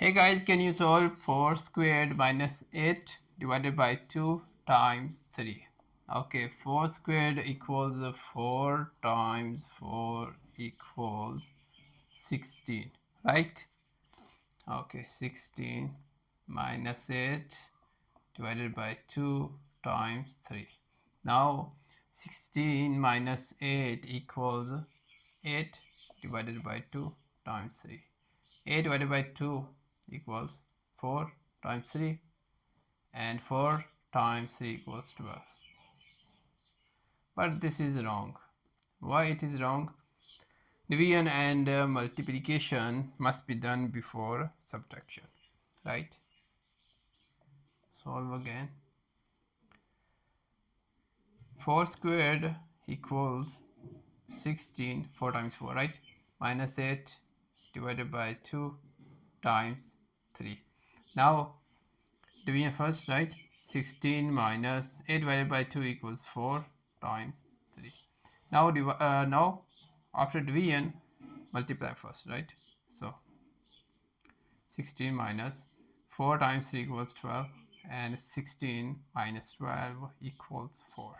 Hey guys, can you solve 4 squared minus 8 divided by 2 times 3? Okay, 4 squared equals 4 times 4 equals 16, right? Okay, 16 minus 8 divided by 2 times 3. Now 16 minus 8 equals 8 divided by 2 times 3. 8 divided by 2 equals 4 times 3, and 4 times 3 equals 12. But this is wrong. Why it is wrong? Division and multiplication must be done before subtraction, right? Solve again. 4 squared equals 16, 4 times 4, right? Minus 8 divided by 2 times 3. Now division first, right? 16 minus 8 divided by 2 equals 4 times 3. Now after division, multiply first, right? So 16 minus 4 times 3 equals 12, and 16 minus 12 equals 4.